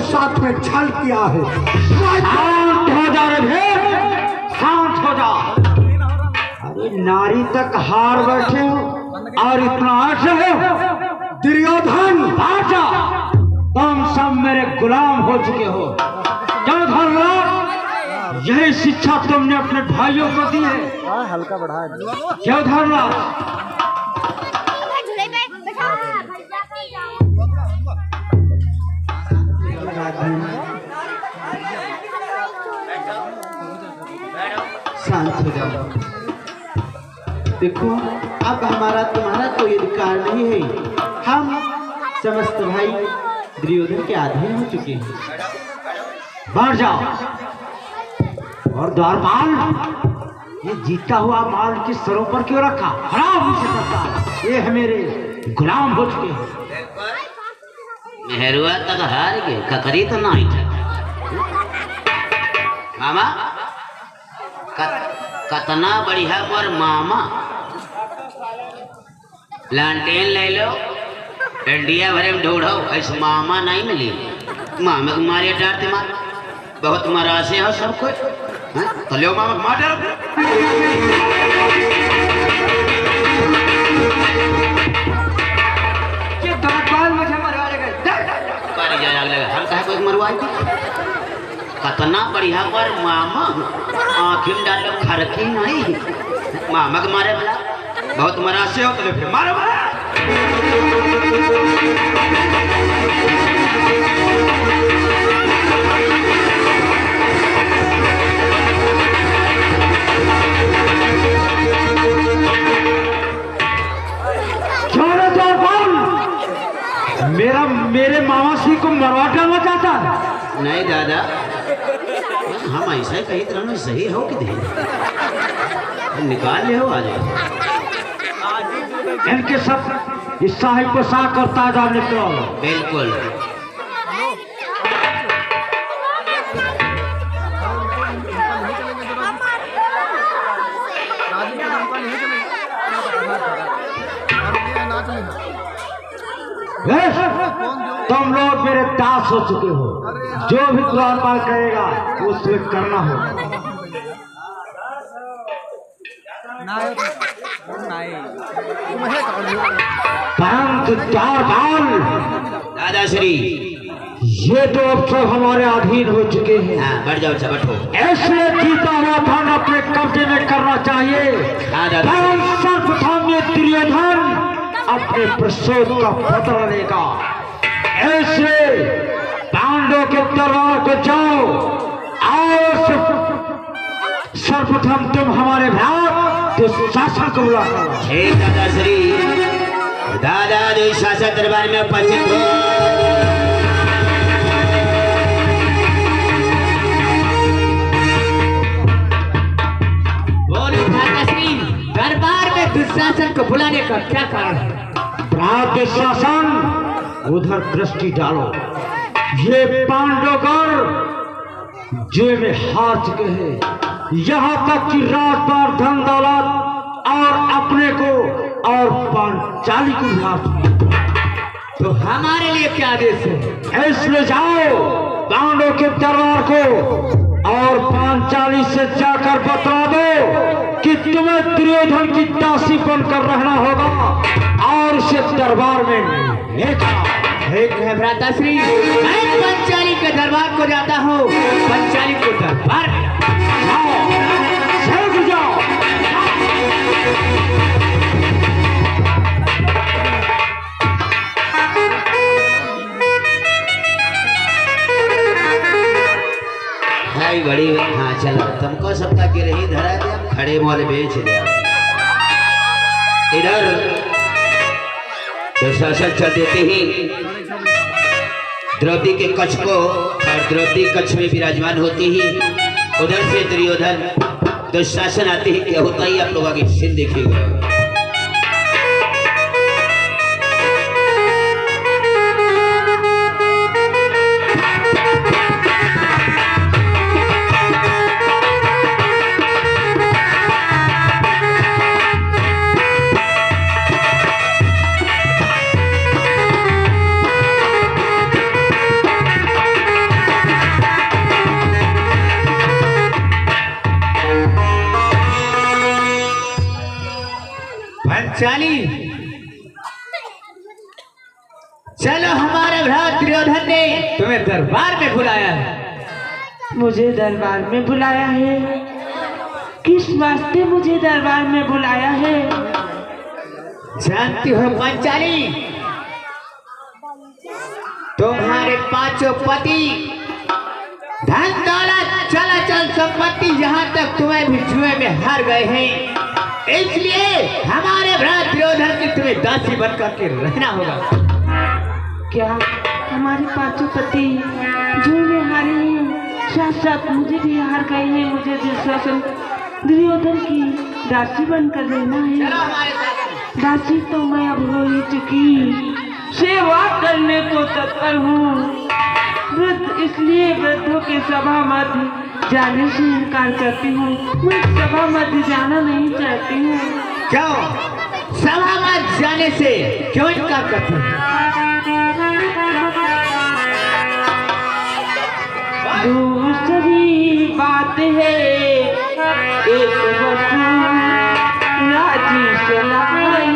साथ में छल किया है। शांत हो जा रे भेद, शांत हो जा। अरे नारी तक हार बैठे हो और इतना आश है। दुर्योधन बाजा, तुम सब मेरे गुलाम हो चुके हो। क्यों धर्मराज, यही शिक्षा तुमने अपने भाइयों को दी है? हल्का बढ़ा क्यों धर्मराज? शांत हो जाओ। देखो, अब हमारा तुम्हारा कोई अधिकार नहीं है। हम समस्त भाई दुर्योधन के अधीन हो चुके हैं। बढ़ जाओ। और द्वारपाल, ये जीता हुआ माल किस सरों पर क्यों रखा? हराम मुझे करता, ये है मेरे गुलाम हो चुके हैं। मेहरुआ तक हार गए, ककरी तो नहीं था। मामा कतना बढ़िया पर मामा लालटेन ले लो, इंडिया भरे में ढूंढो, ऐसे मामा नहीं मिली। मामा को मारे डांटते मार, बहुत मरासे हो सब कोई। तो लो मामा को मार डालो। मुझे मरवा लेगा, हम कहे कोई मरवाई कतना बढ़िया पर मामा आँखी में डालो, खरकी नहीं। मामा को मारे वाला बहुत मरासे हो, तो फिर मारो मारो। मेरे मामा सिंह को मरवा डालना चाहता है? नहीं दादा, हम ऐसा ही कही तरह सही हो कि नहीं, निकाल ले हो आ जाओ। इनके सब इस साहिब को साफ करता जा निकलो। बिल्कुल। तुम लोग मेरे दास हो चुके हो। जो भी द्वारपाल कहेगा उससे करना हो। परंतु द्वारपाल दादा श्री, ये तो अब सब हमारे अधीन हो चुके हैं। हाँ, बैठ जाओ, बैठो। ऐसे जीता हुआ धन अपने कब्जे में करना चाहिए। सर्वप्रथम ये दुर्योधन अपने प्रसोद का बदला लेगा। ऐसे पांडवों के दरबार को जाओ और सर्वप्रथम तुम हमारे भ्रात दुशासन को बुला करो। ठीक दादा श्री। दादा दुशासन दरबार में उपस्थित हो। बोलो दादा श्री, दरबार में दुशासन को बुलाने का क्या कारण है? भ्रात दुशासन, उधर दृष्टि डालो। ये पांडवगढ़ जे में हार चुके हैं। यहाँ तक कि रात बार धन दौलत और अपने को और पांचाली को भी हार चुके। तो हमारे लिए क्या आदेश है? इसलिए जाओ पांडव के दरबार को और पांचाली से जाकर बता दो कि तुम्हें दुर्योधन की दासी बनकर रहना होगा और उसे दरबार में लेकर। ठीक है भ्राताश्री, मैं पंचाली के दरबार को जाता हूँ। पंचाली को दरबार जाओ। भाई बड़ी, हाँ चलो, तुमको सबका गिरही धरा दिया, खड़े मोल बेच दिया। इधर दुशासन चल देते ही द्रौपदी के कक्ष को, और द्रौपदी कक्ष में विराजमान होती ही उधर से दुर्योधन दुशासन आते ही क्या होता ही आप लोग आगे सीन देखिएगा। पंचाली, चलो हमारे भ्राता दुर्योधन ने तुम्हें दरबार में बुलाया है। मुझे दरबार में बुलाया है? किस वास्ते मुझे दरबार में बुलाया है? जानती हो पंचाली, तुम्हारे पांचों पति, धन दौलत, चलाचल संपत्ति, यहाँ तक तुम्हें भी जुए में हार गए हैं। इसलिए हमारे भ्राता दुर्योधन की तुम्हें दासी बनकर के रहना होगा। क्या हमारे पांचों पति जुए में हारे हैं? साथ साथ मुझे भी हार गए हैं। मुझे दुर्योधन की दासी बनकर रहना है। चलो हमारे साथ। दासी तो मैं अब हो ही चुकी, सेवा करने को तत्पर हूँ। वृद्ध इसलिए वृद्धों के सभा मध्य जाने से इनकार करती हूँ। मैं सभा मध्य जाना नहीं चाहती हूँ। क्यों सभा मत जाने से क्यों इनकार करते हैं? दूसरी बात है, एक वस्तु राजी सलाई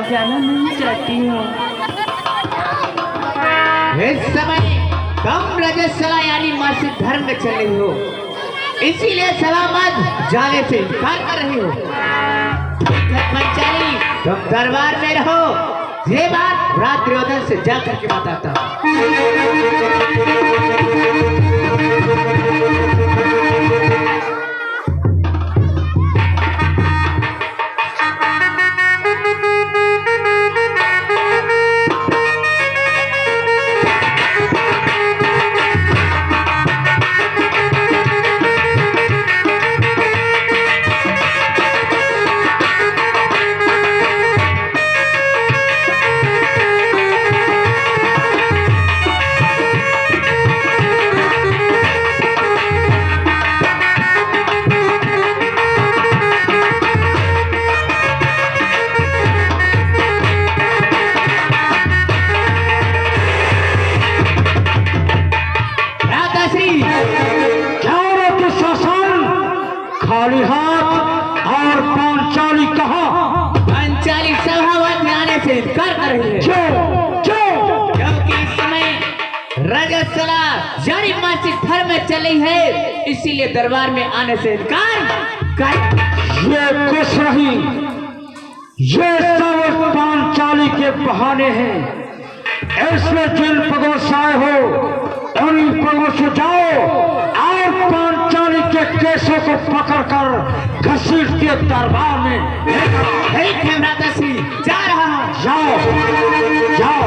जाना नहीं चाहती हूँ। इस समय तुम रजस्वला यानी मासिक धर्म में चल रही हो, इसीलिए सभा मत जाने से इनकार कर रही हो। पंचाली, तुम दरबार में रहो, ये बात भ्राता दुर्योधन से जाकर के बताता खाली हाथ और पांचाली कहाँ? पंचाली सभावत में आने से इनकार कर रही है। क्योंकि इस समय रजस्वला यानी मासिक धर्म में चल रही है, इसीलिए दरबार में आने से इनकार कर। ये कुछ नहीं, ये सब पांचाली के बहाने हैं। ऐसे जिन पदों से आए हो उन पदों से जाओ और पांचाली के केसों को पकड़कर घसीट के दरबार में। ठीक है भ्राताश्री, जा रहा हूँ। जाओ जाओ।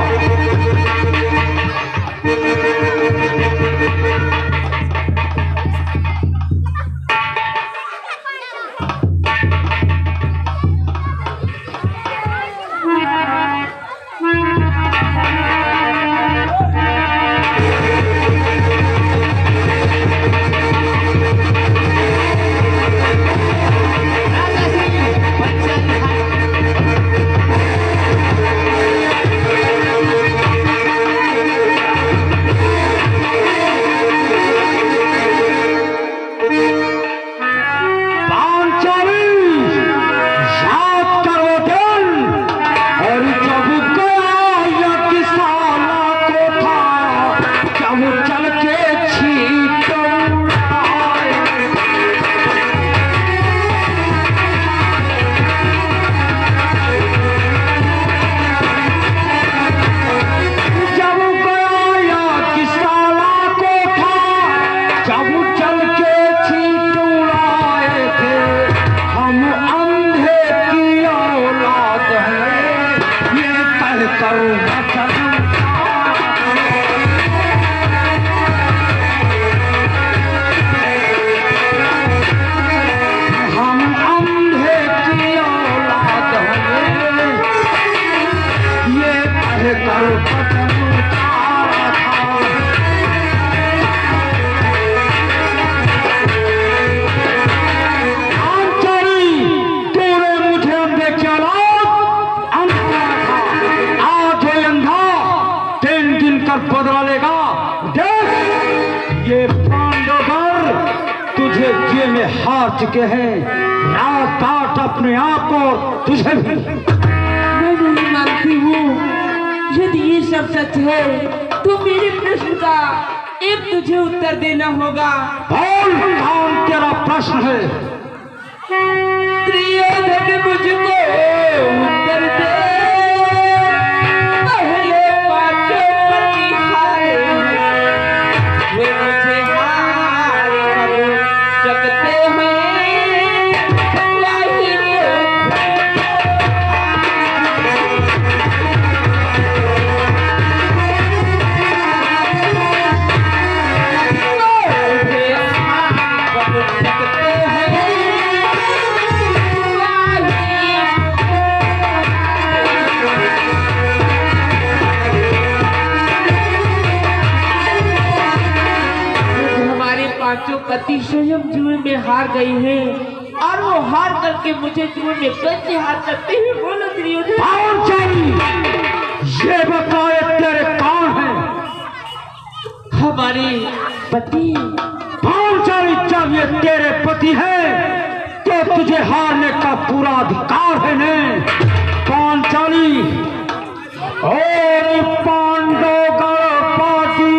जब चल के छींट उड़ाए थे हार चुके हैं। रात काट अपने आप को, तुझे भी। मैं नहीं मानती हूँ। यदि ये सब सच है तो मेरे प्रश्न का एक तुझे उत्तर देना होगा। बोल, कौन तेरा प्रश्न है? दुर्योधन मुझको उत्तर दे। पहले पांचों पति हारे हैं, वे मुझे हार कर सकते हैं। पांचों पति स्वयं जुए में हार गए हैं और वो हार करके मुझे जुए में कैसे हार सकते हैं? बोलो दुर्योधन। ये बताए तेरे कौन है? हमारे पति। पांचाली, जब ये तेरे पति है तो तुझे हारने का पूरा अधिकार है न? पांचाली और पांडवगढ़ पार्टी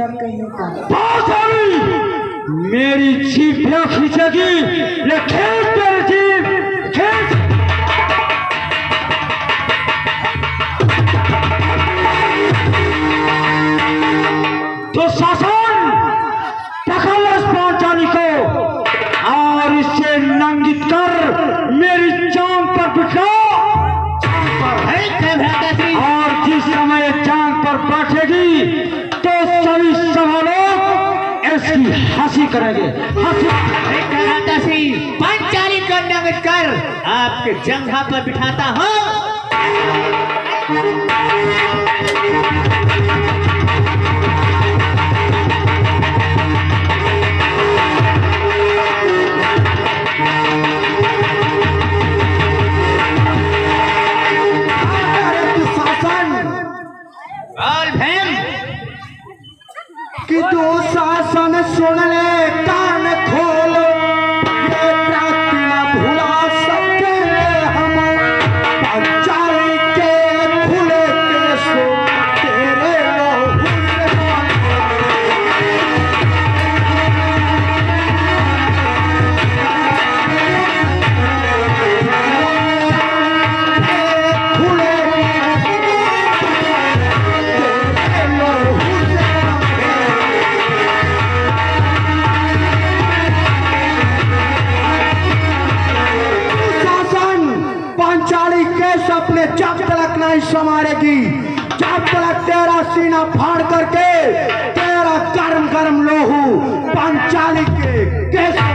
अब कहने का। मेरी जीभ न खींचेगी, ले खींच तेरी जीभ, खींच। तो शासन पकड़ इस पांचाली को और इसे नंगित कर मेरी जान पर बिठा। और जिस समय जान पर बैठेगी तो सभी सवालों इसकी हंसी करेंगे, हंसी। पंचाली को नंगित कर आपके जंघा पर बिठाता हूँ। कि तू शासन सुन ले, कान खोल, ये प्राप्ति न भुला सकते हम। पंचाली के खुले केसों तेरे लहू अपने जब तक नहीं संवारेगी, जब तक तेरा सीना फाड़ करके तेरा गर्म गर्म लोहू पंचाली के कैसे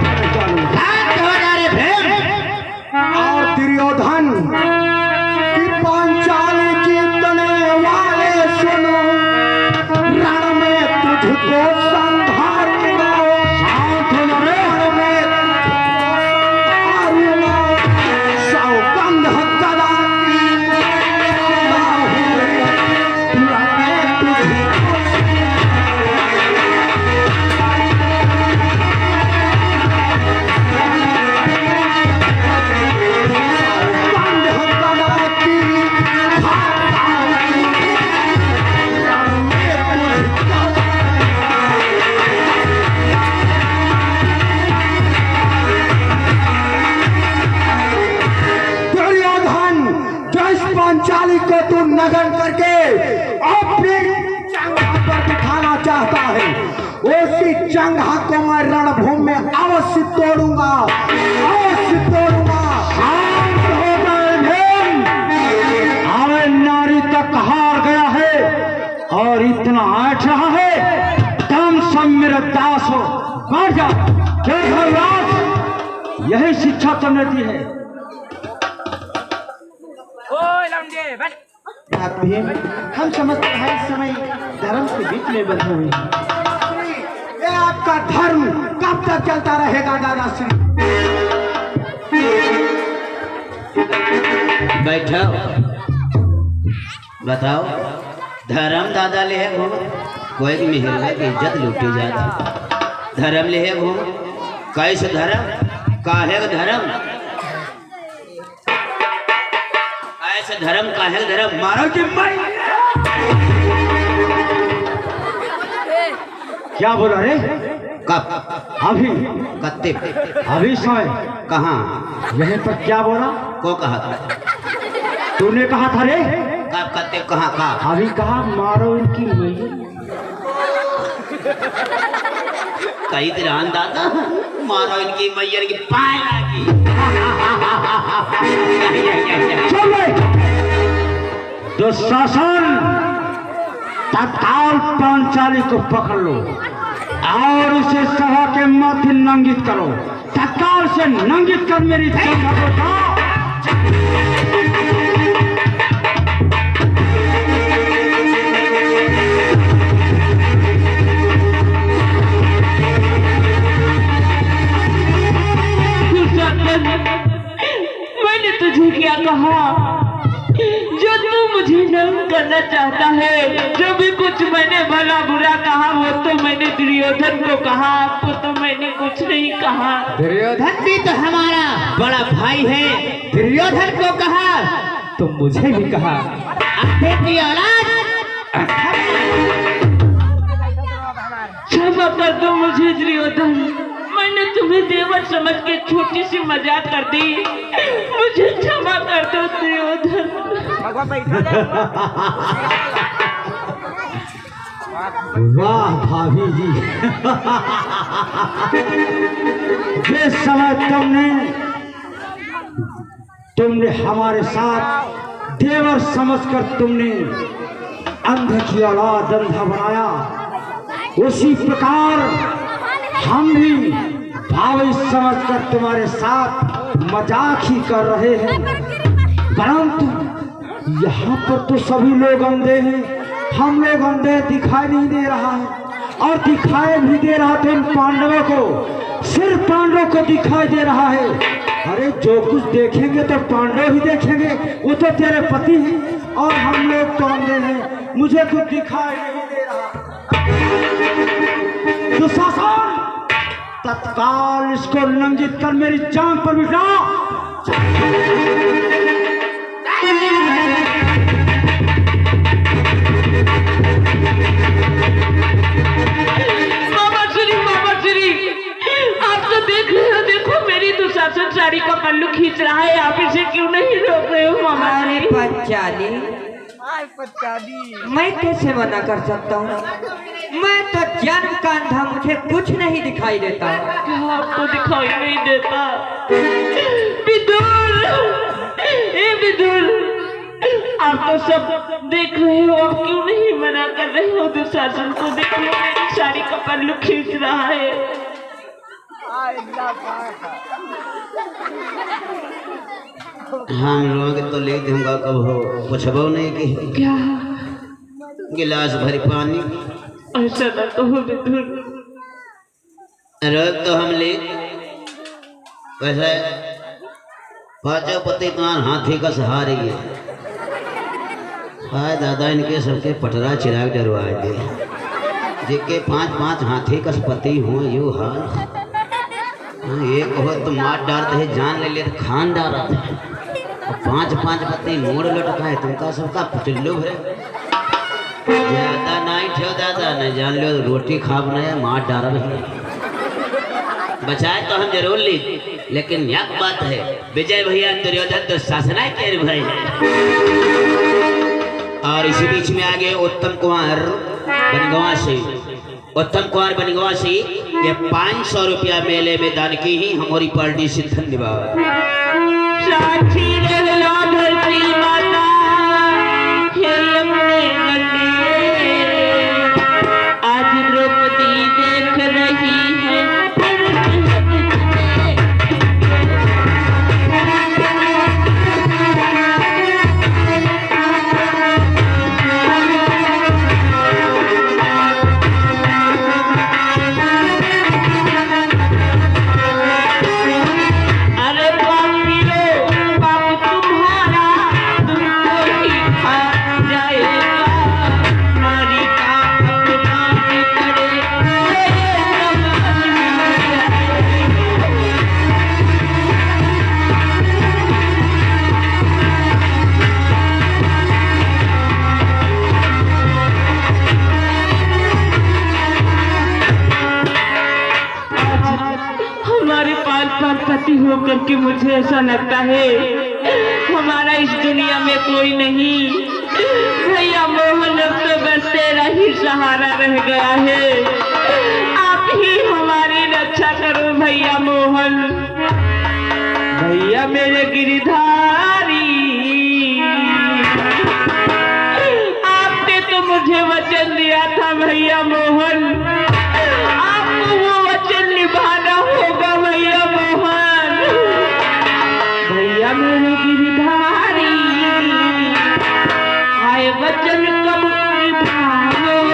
और दुर्योधन की पंचाली जीतने वाले सुनो, रण में तुझको संभालूंगा, रण में मारूंगा, सौगंध कदा पंचाली को तू नगन करके अपनी चंगा पर बिठाना चाहता है, उसी चंगा को मैं रणभूमि में अवश्य तोड़ूंगा, अवश्य तोड़ूंगा। शांत हो गए, हमें नारी तक हार गया है और इतना ऐठ रहा है, तुम सब मेरे दास हो, बैठ जा। यही शिक्षा तुमने दी है। हम समझते हैं इस समय धर्म के बीच में बंधे हुए हैं। ये आपका धर्म कब तक चलता रहेगा दादा श्री? बैठो, बताओ, धर्म दादा ले है घूम, कोई भी मेहर की इज्जत लूटी जाती। धर्म ले है घूम, कैसे धर्म, काहे का धर्म, ऐसे धर्म काहे का धर्म, मारो कि क्या बोला रे? कब, अभी कत्ते, अभी समय कहाँ, यहीं पर क्या बोला? को कहा था? तूने कहा था रे? कब, कत्ते, कहाँ, कहा? अभी कहा मारो इनकी मैया। कई दिरान दादा, मारो इनकी मैया की पाए की। चल दुशासन, तत्काल पांचाली को पकड़ लो और उसे सभा के मध्य नंगित करो, तत्काल से नंगित कर मेरी जंघा को उठाओ। मैंने तुझे क्या कहा? जो तू मुझे नंग करना चाहता है, जो भी कुछ मैंने भला बुरा कहा वो तो मैंने दुर्योधन को कहा, आपको तो मैंने कुछ नहीं कहा। दुर्योधन भी तो हमारा बड़ा भाई है, दुर्योधन को कहा तो मुझे भी कहा। आपकी औलाद कर दो मुझे दुर्योधन। मैंने तुम्हें देवर समझ के छोटी सी मजाक कर दी, मुझे क्षमा कर दो दुर्योधन। वाह भाभी जी, जिस समय तुमने हमारे साथ देवर समझकर तुमने अंध की औलाद अंधा बनाया, उसी प्रकार हम भी भावी समझकर तुम्हारे साथ मजाक ही कर रहे हैं। परंतु यहाँ पर तो सभी लोग अंधे हैं, हम लोग अंधे दिखाई नहीं दे रहा है, और दिखाई भी दे रहा तो इन पांडवों को, सिर्फ पांडवों को दिखाई दे रहा है। अरे जो कुछ देखेंगे तो पांडव ही देखेंगे, वो तो तेरे पति हैं और हम लोग तो अंधे हैं, मुझे कुछ दिखाई नहीं दे रहा। दुशासन, तत्काल इसको लंघित कर मेरी जान पर बिठा। दुशासन साड़ी का पल्लू खींच रहा है, आप इसे क्यों नहीं रोक रहे हो मामा? अरे पंचाली, मैं कैसे मना कर सकता हूँ? मैं तो जन्म का अंधा, मुझे कुछ नहीं दिखाई देता। आपको दिखाई नहीं देता? विदुर, ए विदुर, आप तो सब देख रहे हो, आप क्यों नहीं मना कर रहे हो दुशासन को? देखो मेरी साड़ी का पल्लू खींच रहा है। हम लोग तो ले दूंगा, कब हो पूछबो नहीं कि क्या गिलास भर पानी, ऐसा ना कहो विदुर। रोग तो हम ले, वैसे पांचों पति तुम्हार हाथी का सहारे है। हाय दादा, इनके सबके पटरा चिराग डरवाए दे, जिनके 5-5 हाथी का पति हो यो हाल। एक हो तो मार डालते है, जान ले तो खान डाला था, 5-5 पत्नी मोड़ लटका है, तुमका सबका पुटल्लू है। ज्यादा नहीं ठो दादा, नहीं जान लो रोटी खा बनाया मार डाल रही। बचाए तो हम जरूर ली, लेकिन एक बात है, विजय भैया दुर्योधन तो शासना के भाई है। और इसी बीच में आगे उत्तम कुमार बनगवासी, उत्तम कुमार बनगवासी ये 500 रुपया मेले में दान की ही हमारी पार्टी से धन्यवाद। साक्षी रहना धरती माता, हे अपने गले, आज द्रौपदी देख रही है। होकर के मुझे ऐसा लगता है हमारा इस दुनिया में कोई नहीं। भैया मोहन अब तो बस तेरा ही सहारा रह गया है, आप ही हमारी रक्षा करो भैया मोहन। भैया मेरे गिरधारी, आपने तो मुझे वचन दिया था भैया मोहन, आपको वो वचन निभाना होगा भैया मोहन। भैया मेरे गिरधारी, आए वचन कब निभाओ।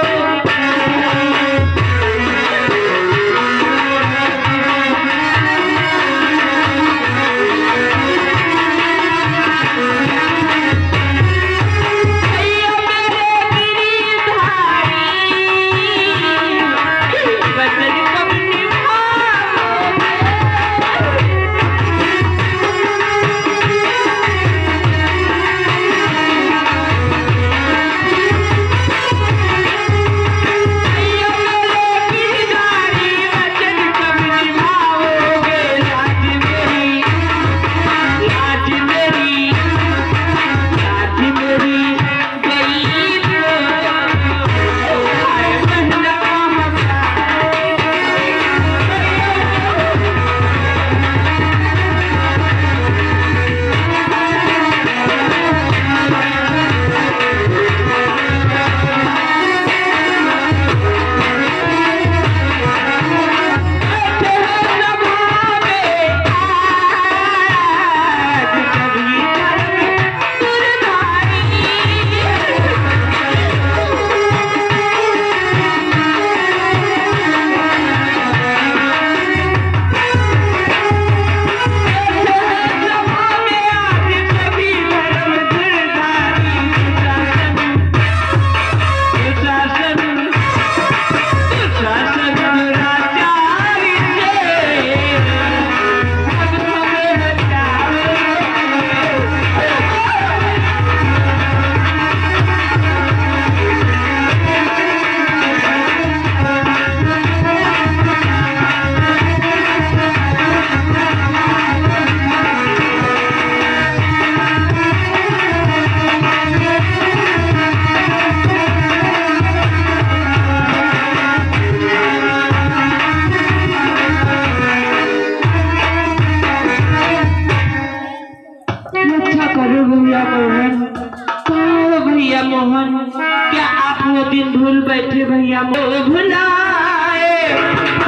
क्या आप वो दिन भूल बैठे भैया? भुलाए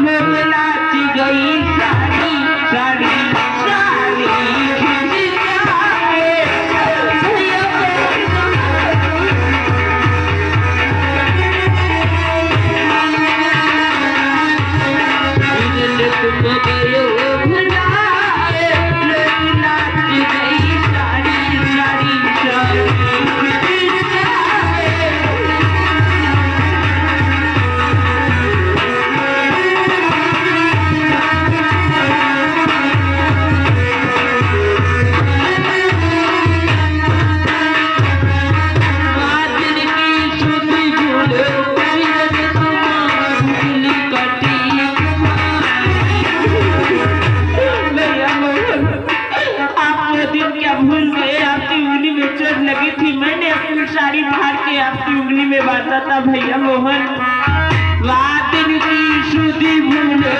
मैं बुलाती गई सारी सारी सारी खिल जाए भैया तुम गए भुलाए मैं बुलाती गई सारी सारी सारी खिल जाए। भूल गए आपकी उंगली में चोट लगी थी, मैंने अपनी साड़ी फाड़ के आपकी उंगली में बांधा था भैया मोहन। वादिन की सुधी भूलो